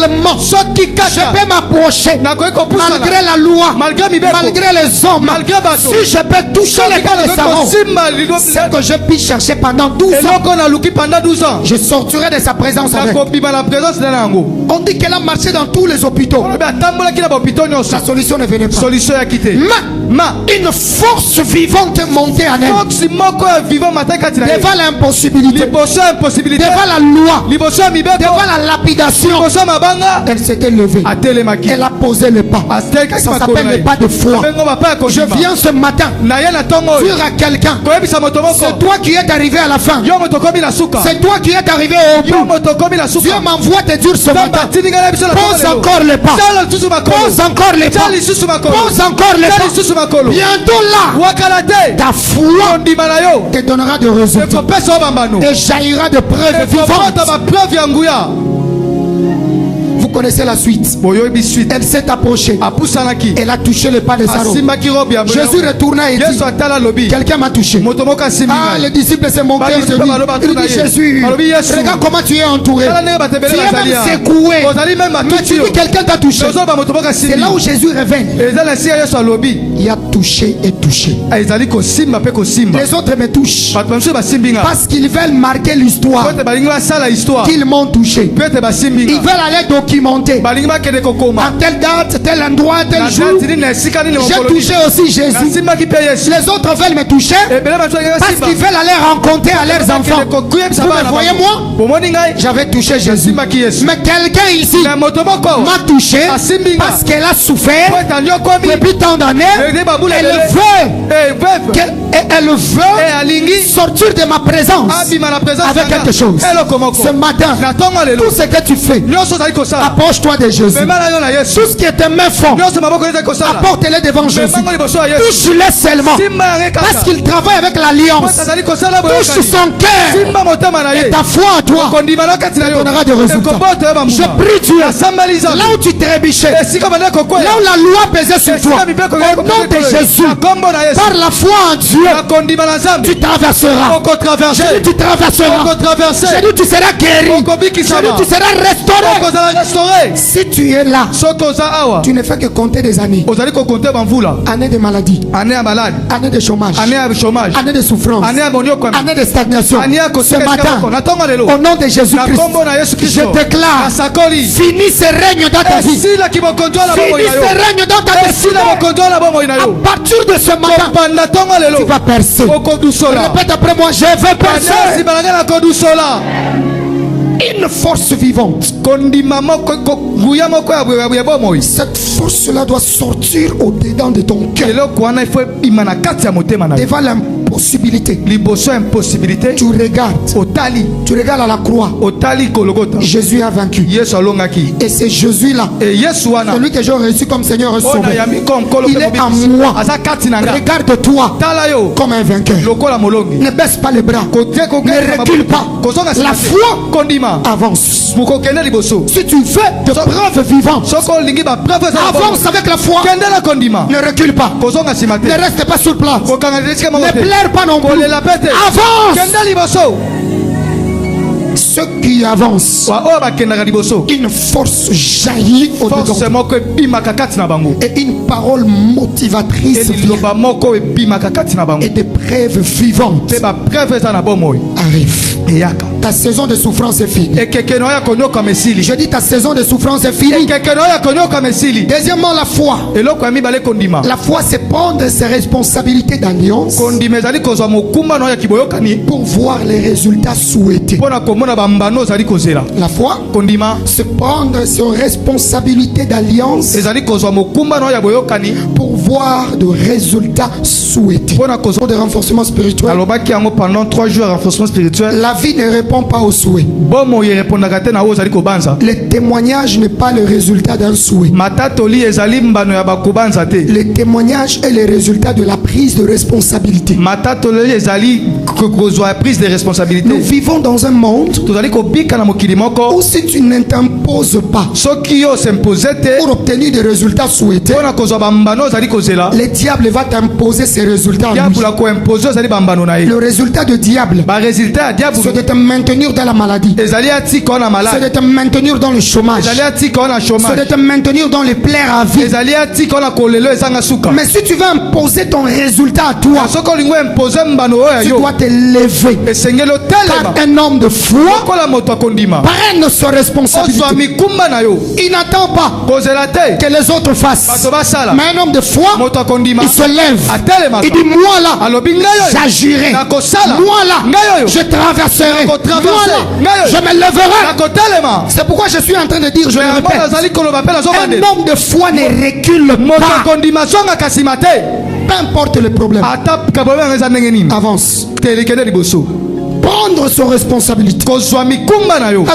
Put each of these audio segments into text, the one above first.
seulement je peux m'approcher malgré la loi, malgré les hommes, si je peux toucher les pas de Saron, c'est que je puis chercher pendant 12 ans, je sortirai de sa présence avec. On dit qu'elle a marché dans tous les hôpitaux. La solution ne venait pas. Mais une force vivante est montée en elle. Devant l'impossibilité, devant la loi, devant la lapidation, elle s'était levée. Elle a posé le pas. Ça s'appelle le pas de foi. Je viens ce matin dire à quelqu'un, c'est toi qui es arrivé à la fin. C'est toi qui es arrivé au bout. Dieu m'envoie te dire ce matin, pose encore le pas. Pose encore le pas. Pose encore le pas. Bientôt là, ta foi te donnera de résultats et jaillira de preuves vivantes. Vous connaissez la suite. Elle s'est approchée. Elle a touché le pas de Saron. Jésus retourna et dit, quelqu'un m'a touché. Ah, les disciples se moquèrent de lui. Il dit, Jésus, regarde comment tu es entouré. Tu es même secoué. Mais tu dis, quelqu'un t'a touché. C'est là où Jésus révèle. Il a touché et touché. Les autres me touchent parce qu'ils veulent marquer l'histoire qu'ils m'ont touché. Ils veulent aller documenter à telle date, tel endroit, tel jour. J'ai touché aussi Jésus. Les autres veulent me toucher parce qu'ils veulent aller rencontrer à leurs enfants. Vous me voyez moi? J'avais touché Jésus. Mais quelqu'un ici m'a touché parce qu'elle a souffert depuis tant d'années. Elle veut sortir de ma présence avec quelque chose. Ce matin, tout ce que tu fais, approche-toi de Jésus. Tout ce qui est tes mains font, apporte-les devant Jésus. Touche-les seulement parce qu'il travaille avec l'alliance. Touche son cœur et ta foi en toi te donnera des résultats. Je prie Dieu, là où tu trébuchais, là où la loi pesait sur toi, au nom de Jésus, par la foi en Dieu, tu traverseras. J'ai dit tu traverseras. J'ai dit tu seras guéri. J'ai dit tu seras restauré. Si tu es là, tu ne fais que compter des années. Années de maladie, années de chômage, années de souffrance, années de stagnation. Ce matin, au nom de Jésus-Christ, je déclare, finis ce règne dans ta vie. Finis ce règne dans ta destinée. À partir de ce matin, tu vas percer. Répète après moi, je vais percer. Une force vivante. Cette force-là doit sortir au-dedans de ton cœur. Devant l'impossibilité, tu regardes à la croix. Jésus a vaincu. Et c'est Jésus-là, celui que j'ai reçu comme Seigneur et Sauveur. Il est en moi. Regarde-toi comme un vainqueur. Ne baisse pas les bras. Ne recule pas. La foi avance. Si tu fais de preuves vivantes, avance avec la foi. Ne recule pas. Ne reste pas sur place. Ne pleure pas non plus. Avance. Ceux qui avancent, une force jaillit au-dedans et une parole motivatrice et des preuves vivantes arrivent. Ta saison de souffrance est finie. Je dis ta saison de souffrance est finie. Deuxièmement, la foi. La foi, c'est prendre ses responsabilités d'alliance pour voir les résultats souhaités. La foi, c'est prendre ses responsabilités d'alliance pour voir de résultats souhaités. De renforcement spirituel. Pendant 3 jours, renforcement spirituel. La vie ne répond pas aux souhaits. Le témoignage n'est pas le résultat d'un souhait. Le témoignage est le résultat de la prise de responsabilité. prise de responsabilité. Nous vivons dans un monde où si tu ne t'imposes pas pour obtenir des résultats souhaités, le diable va t'imposer ses résultats. Le résultat du diable, c'est de te maintenir dans la maladie, c'est de te maintenir dans le chômage, c'est de te maintenir dans les plaies à vie. Mais si tu veux imposer ton résultat à toi, tu dois te lever. Car un homme de foi prenne ses responsabilités. Il n'attend pas que les autres fassent. Mais un homme de foi, il se lève. Il dit, moi là, j'agirai. Moi là, je traverserai. Moi là, je me lèverai. C'est pourquoi je suis en train de dire, je le répète, un homme de foi ne recule pas. Peu importe le problème. Avance. Prendre son responsabilité. Parce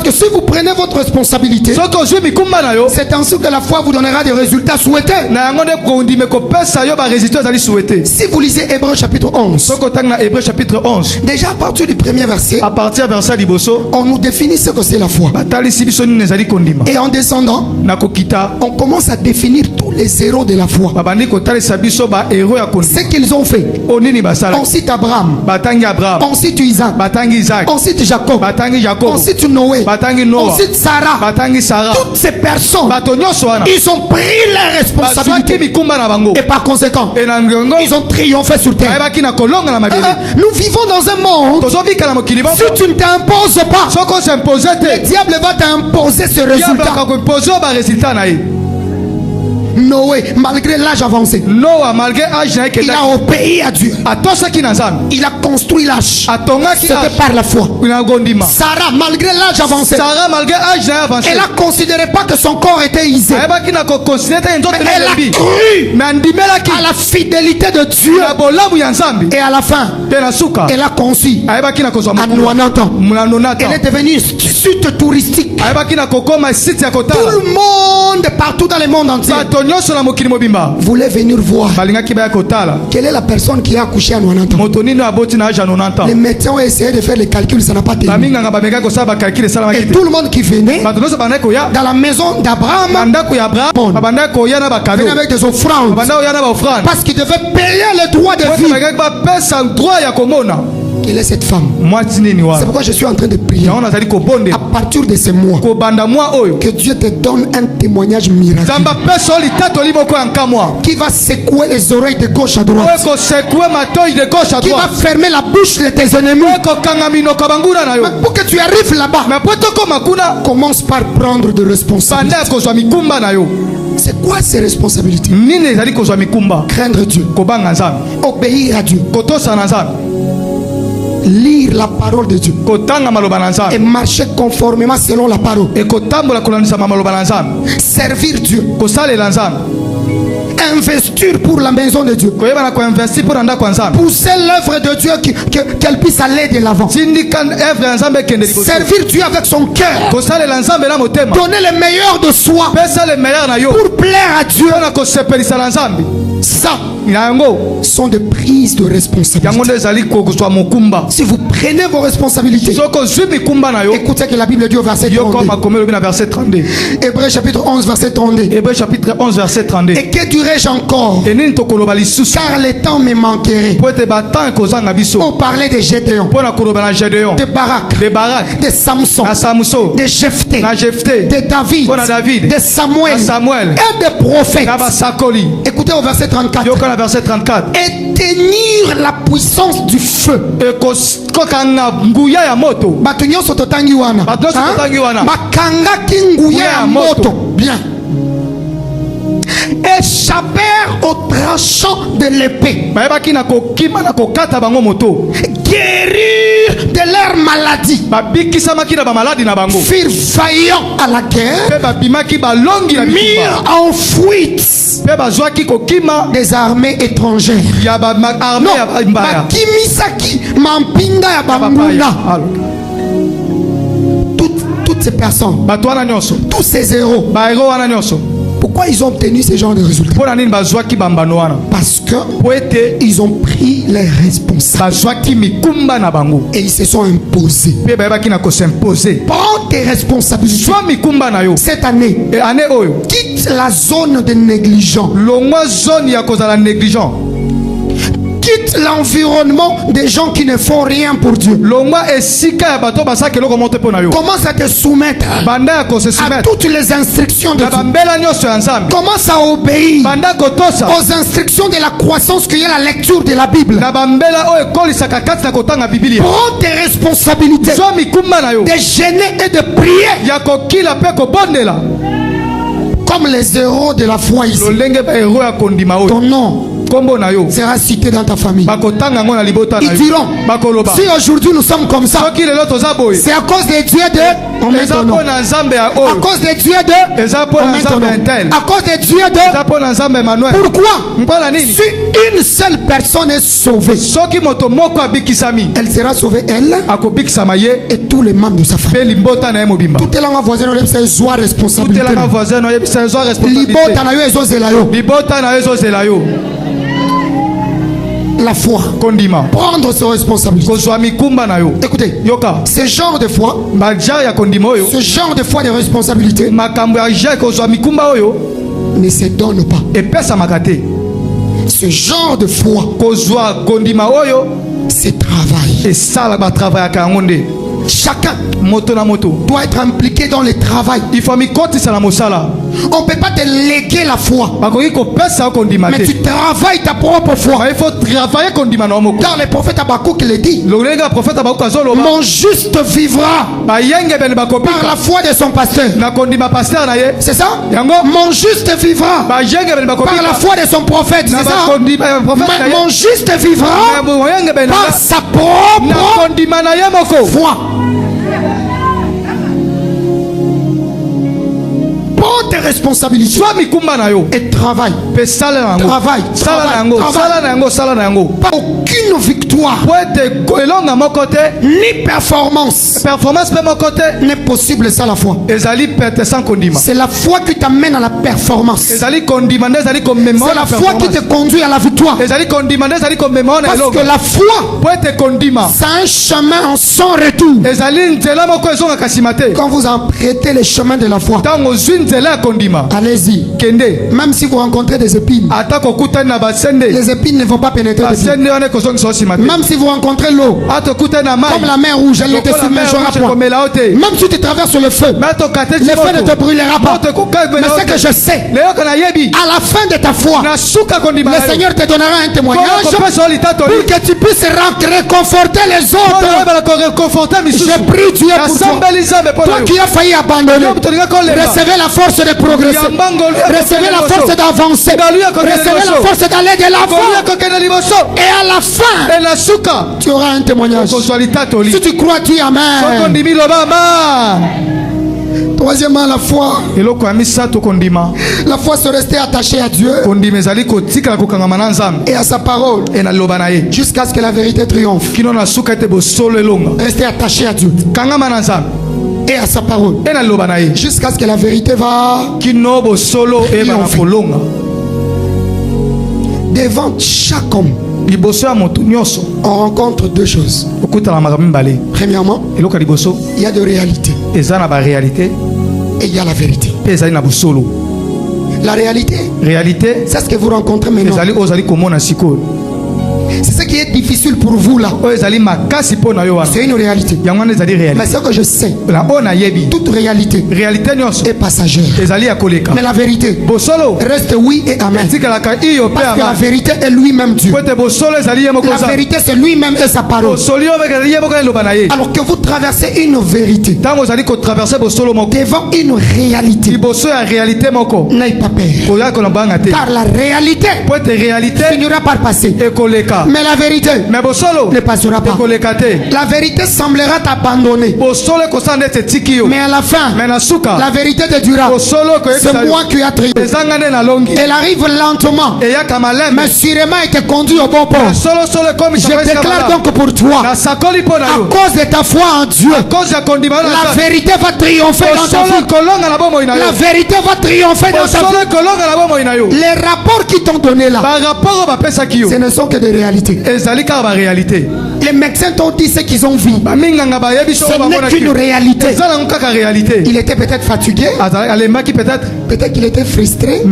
que si vous prenez votre responsabilité, c'est ainsi que la foi vous donnera des résultats souhaités. Si vous lisez Hébreux chapitre 11, déjà à partir du premier verset, on nous définit ce que c'est la foi. Et en descendant, on commence à définir tous les héros de la foi. Ce qu'ils ont fait. On cite Abraham, on cite Isaac, on cite Jacob, on cite Noé, on cite Sarah. Toutes ces personnes, ils ont pris les responsabilités. Et par conséquent, ils ont triomphé sur terre. Nous vivons dans un monde, si tu ne t'imposes pas, le diable va t'imposer ce résultat. Noé, malgré l'âge avancé, il a obéi à Dieu. Il a construit l'arche. C'était par la foi. Sarah, malgré l'âge avancé, elle a considéré pas que son corps était usé. Elle a cru à la fidélité de Dieu. Et à la fin, elle a conçu à 90 ans. Elle est devenue site touristique. Tout le monde, partout dans le monde entier, voulait venir voir quelle est la personne qui a accouché à 90 ans. Les médecins ont essayé de faire les calculs, ça n'a pas tenu. Et tout le monde qui venait dans la maison d'Abraham venait avec des offrandes parce qu'il devait payer les droits de vie. Quelle est cette femme? C'est pourquoi je suis en train de prier à partir de ce mois que Dieu te donne un témoignage miraculeux qui va secouer les oreilles de gauche à droite, qui va fermer la bouche de tes ennemis. Mais pour que tu arrives là-bas, commence par prendre de responsabilités. C'est quoi ces responsabilités? Craindre Dieu, obéir à Dieu, lire la parole de Dieu et marcher conformément selon la parole, servir Dieu, investir pour la maison de Dieu, pousser l'œuvre de Dieu qu'elle puisse aller de l'avant, servir Dieu avec son cœur, donner le meilleur de soi pour plaire à Dieu. Ça sont des prises de responsabilité. Si vous prenez vos responsabilités, écoutez que la Bible dit au verset 32. Hébreux chapitre 11 verset 32. Et que dirais-je encore? Car le temps me manquerait. On parlait de Gédéon, de Barak, de Samson, de Jephthé, de David, de Samuel et des prophètes. Écoutez au verset 34. Et tenir la puissance du feu. Bien. Échapper au tranchant de l'épée. Guérir de leur maladie. Furent vaillants à la guerre. Mirent en fuite des armées étrangères. Non, Bakimisaki Mampinda ya Bambuna. Toutes ces personnes, tous ces héros, Pourquoi ils ont obtenu ce genre de résultats? Parce que ils ont pris les responsabilités et ils se sont imposés. Prends tes responsabilités. Cette année, quitte la zone de négligence. Quitte l'environnement des gens qui ne font rien pour Dieu. Commence à te soumettre à toutes les instructions de Dieu. Commence à obéir aux instructions de la croissance qu'il y a la lecture de la Bible. Prends tes responsabilités de gêner et de prier comme les héros de la foi ici. Ton nom sera cité dans ta famille. Ils diront, si aujourd'hui nous sommes comme ça, c'est à cause des dieux de on met ton nom. À cause des dieux de on met ton nom. À cause des dieux de pourquoi? Si une seule personne est sauvée, elle sera sauvée, elle et tous les membres de sa famille. Tout est là en voisin, c'est soit responsabilité. La foi, prendre ses responsabilités. Écoutez, ce genre de foi, ce genre de foi de responsabilité ne se donne pas. Ce genre de foi, c'est travail. Chacun doit être impliqué dans le travail. On ne peut pas te léguer la foi, mais tu travailles ta propre foi. Car le prophète Habakkuk le dit, mon juste vivra par la foi de son pasteur. C'est ça? Mon juste vivra par la foi de son prophète. C'est ça? Mon juste vivra par sa propre foi. Prends tes responsabilités et travaille. Travaille. Pas aucune victoire ni performance n'est possible sans la foi. C'est la foi qui t'amène à la performance. C'est la foi qui te conduit à la victoire. Parce que la foi, c'est un chemin en sans retour. Quand vous empruntez les chemins de la foi, allez-y. Même si vous rencontrez des épines, les épines ne vont pas pénétrer. Même si vous rencontrez l'eau, comme la mer rouge, elle ne te submergera pas. Même si tu traverses le feu, le feu ne te brûlera pas. Mais ce que je sais, à la fin de ta foi, le Seigneur te donnera un témoignage pour que tu puisses réconforter les autres. Je prie Dieu pour toi. Toi qui as failli abandonner, recevez la force de progresser, recevez la force d'avancer, recevez la force d'aller de l'avant. Et à la fin, tu auras un témoignage. Si tu crois, dis amen. Troisièmement, la foi. La foi, se rester attaché à Dieu et à sa parole jusqu'à ce que la vérité triomphe. Rester attaché à Dieu et à sa parole jusqu'à ce que la vérité va triompher. Devant chaque homme, on rencontre deux choses. Premièrement, il y a de réalité et il y a la vérité. La réalité, c'est ce que vous rencontrez maintenant. C'est ce qui est difficile pour vous là. C'est une réalité. Mais ce que je sais, toute réalité est passagère. Mais la vérité reste oui et amen. Parce que la vérité est lui-même Dieu. La vérité c'est lui-même et sa parole. Alors que vous traversez une vérité devant une réalité, n'ayez pas peur. Car la réalité finira par passer. Mais la vérité ne passera pas. La vérité semblera t'abandonner. Mais à la fin, la vérité te dira, c'est moi qui ai trié. Elle arrive lentement, mais sûrement elle te conduit au bon port. Je déclare donc pour toi, à cause de ta foi en Dieu, la vérité va triompher dans ta vie. La vérité va triompher dans ta vie. Les rapports qui t'ont donné là, ce ne sont que des réalités. Les médecins t'ont dit ce qu'ils ont vu. Ce n'est qu'une réalité. Il était peut-être fatigué. Peut-être qu'il était frustré.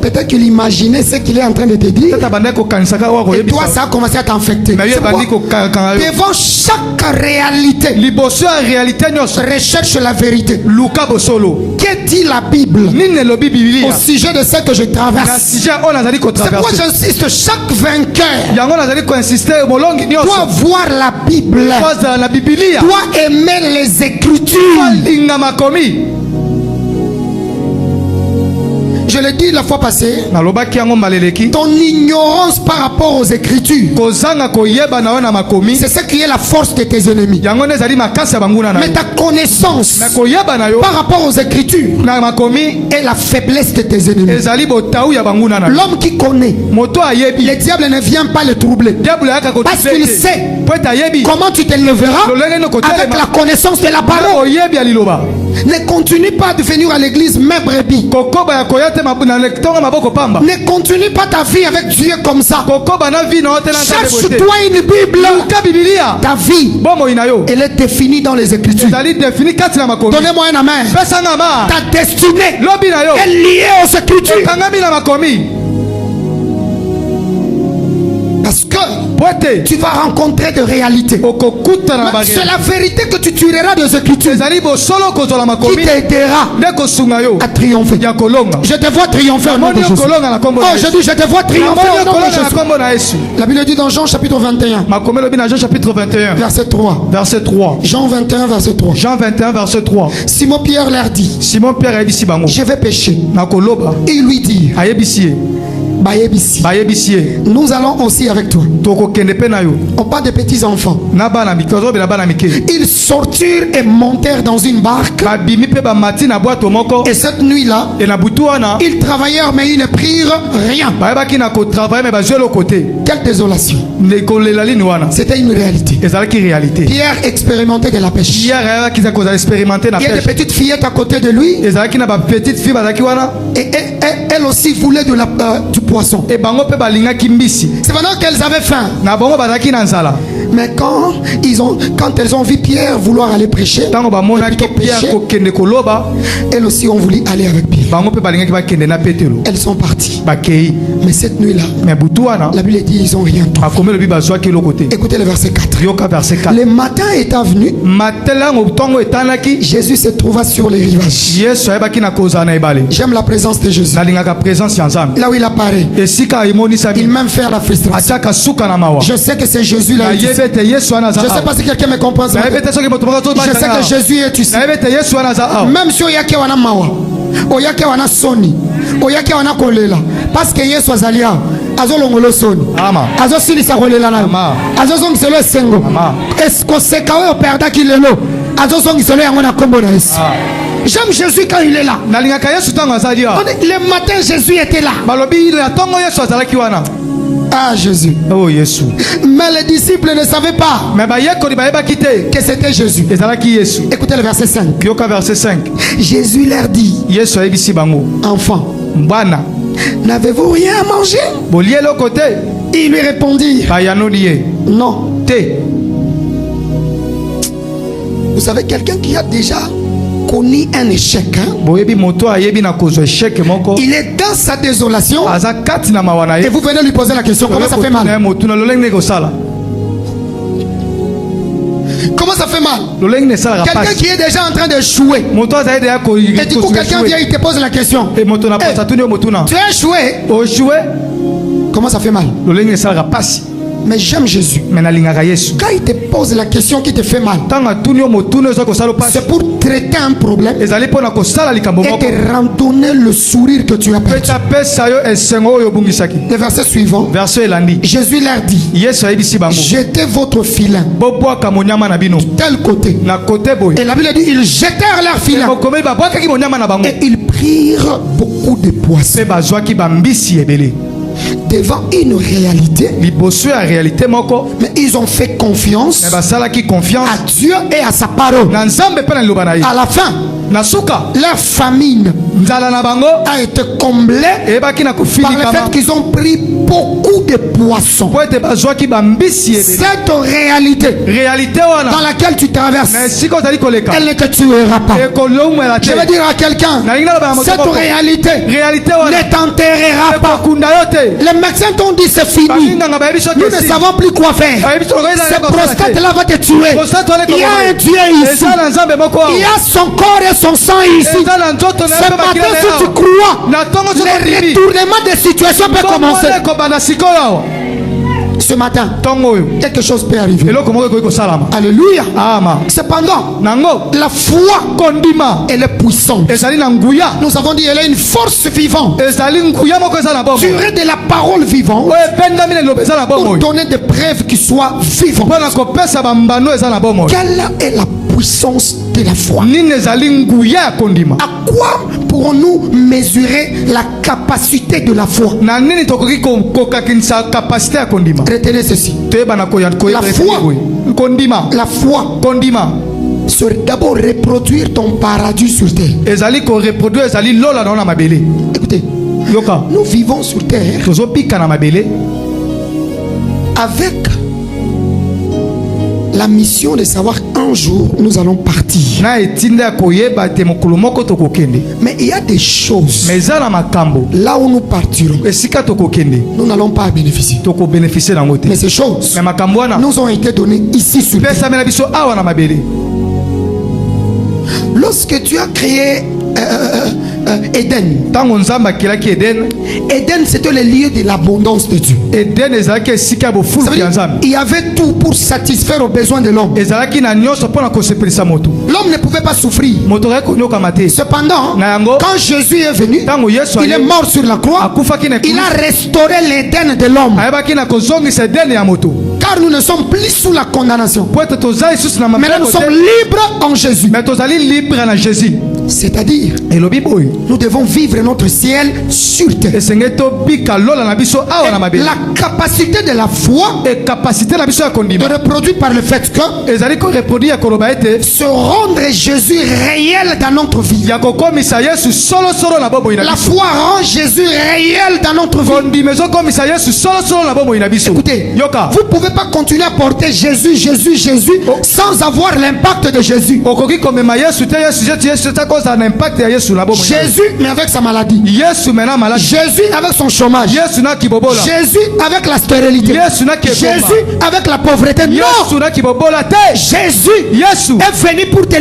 Peut-être qu'il imaginait ce qu'il est en train de te dire. Et toi, ça a commencé à t'infecter. Devant chaque réalité, recherche la vérité. Que dit la Bible au sujet de ce que je traverse? C'est pourquoi j'insiste, chaque vainqueur doit voir la Bible, doit aimer les Écritures. Je l'ai dit la fois passée, ton ignorance par rapport aux Écritures, c'est ce qui est la force de tes ennemis. Mais ta connaissance par rapport aux Écritures est la faiblesse de tes ennemis. L'homme qui connaît, le diable ne vient pas le troubler, parce qu'il sait comment tu te lèveras avec la connaissance de la parole. Ne continue pas de venir à l'église même brebis. Ne continue pas ta vie avec Dieu comme ça. Cherche-toi une Bible. Ta vie, elle est définie dans les Écritures. Donnez-moi un amen. Ta destinée est liée aux Écritures. Parce que tu vas rencontrer des réalités. C'est la vérité que tu tueras des Écritures qui t'aidera à triompher. Je te vois triompher au nom de Jésus. Oh, je dis, je te vois triompher au nom de Jésus. La Bible dit dans Jean chapitre 21, verset 3. Jean 21, verset 3. Jean 21, verset 3. Simon Pierre leur dit, je vais pécher. Et il lui dit, nous allons aussi avec toi. On parle de petits enfants. Ils sortirent et montèrent dans une barque. Et cette nuit-là, ils travaillèrent mais ils ne prirent rien. Quelle désolation. C'était une réalité. Pierre expérimentait de la pêche. Il y a des petites fillettes à côté de lui. Et elle aussi voulait du poisson. C'est pendant qu'elles avaient faim. Mais quand elles ont vu Pierre vouloir aller prêcher, elles aussi ont voulu aller avec Pierre. Elles sont parties. Mais cette nuit-là, la Bible dit ils n'ont rien trouvé. Écoutez le verset 4. Le matin étant venu, Jésus se trouva sur les rivages. J'aime la présence de Jésus. Là où il apparaît, il m'aime faire la frustration. Je sais que c'est Jésus là. Je ne sais pas si quelqu'un me comprend. Je sais que Jésus est ici. Même si oyake wana mawa, oyake wana soni, oyake wana kolela, parce que Yesu azalia, azolongolo soni, azosilisa kolela na, azozongiselo esengo, esikosekao operda kilelo, azozongiselo yango na kombo na Yesu. J'aime Jésus quand il est là. Le matin, Jésus était là. Ah, Jésus. Oh, Jésus. Mais les disciples ne savaient pas que c'était Jésus. Écoutez le verset 5. Jésus leur dit, enfant, n'avez-vous rien à manger? Il lui répondit, non. Vous savez, quelqu'un qui a déjà connu un échec, il est dans sa désolation et vous venez lui poser la question, comment ça fait mal? Comment ça fait mal? Quelqu'un qui est déjà en train de jouer et du coup quelqu'un vient, il te pose la question, hey, tu as joué? Comment ça fait mal? Mais j'aime Jésus. Quand il te pose la question qui te fait mal, c'est pour traiter un problème et te rendre le sourire que tu as perdu. Le verset suivant, Jésus leur dit, jetez votre filin tel côté. Et la Bible dit, ils jetèrent leur filin et ils prirent beaucoup de poissons. Devant une réalité, mais ils ont fait confiance à Dieu et à sa parole. À la fin, leur famine a été comblée par le fait qu'ils ont pris beaucoup de poissons. Cette réalité dans laquelle tu traverses, elle ne te tuera pas. Je veux dire à quelqu'un, cette réalité ne t'enterrera pas. Les médecins t'ont dit c'est fini. Nous ne savons plus quoi faire. Ce prostate là va te tuer. Il y a un Dieu ici. Il y a son corps et son sang ici. Ce matin, si tu crois, le retournement des situations peut commencer. Ce matin, quelque chose peut arriver. Alléluia. Cependant, la foi elle est puissante. Nous avons dit elle est une force vivante. Tirée de la parole vivante pour donner des preuves qui soient vivantes. Quelle est la puissance de la foi? À quoi pourrons-nous mesurer la capacité de la foi? Retenez ceci. La foi c'est d'abord reproduire ton paradis sur terre. Écoutez, nous vivons sur terre avec la mission de savoir qu'un jour nous allons partir. Mais il y a des choses là où nous partirons, nous n'allons pas bénéficier. Mais ces choses nous ont été données ici sur terre. Lorsque tu as créé Éden, Éden c'était le lieu de l'abondance de Dieu. Il y avait tout pour satisfaire aux besoins de l'homme. L'homme ne pouvait pas souffrir. Cependant, quand Jésus est venu, il est mort sur la croix. Il a restauré l'Éden de l'homme. Car nous ne sommes plus sous la condamnation. Maintenant nous sommes libres en Jésus. C'est-à-dire, nous devons vivre notre ciel sur terre. La capacité de la foi de reproduire par le fait que se rendre Jésus réel dans notre vie. La foi rend Jésus réel dans notre vie. Écoutez, vous ne pouvez pas continuer à porter Jésus, Jésus, Jésus sans avoir l'impact de Jésus. Jésus mais avec sa maladie. Jésus avec son chômage. Jésus avec la stérilité. Jésus avec la pauvreté. Non, Jésus est venu pour te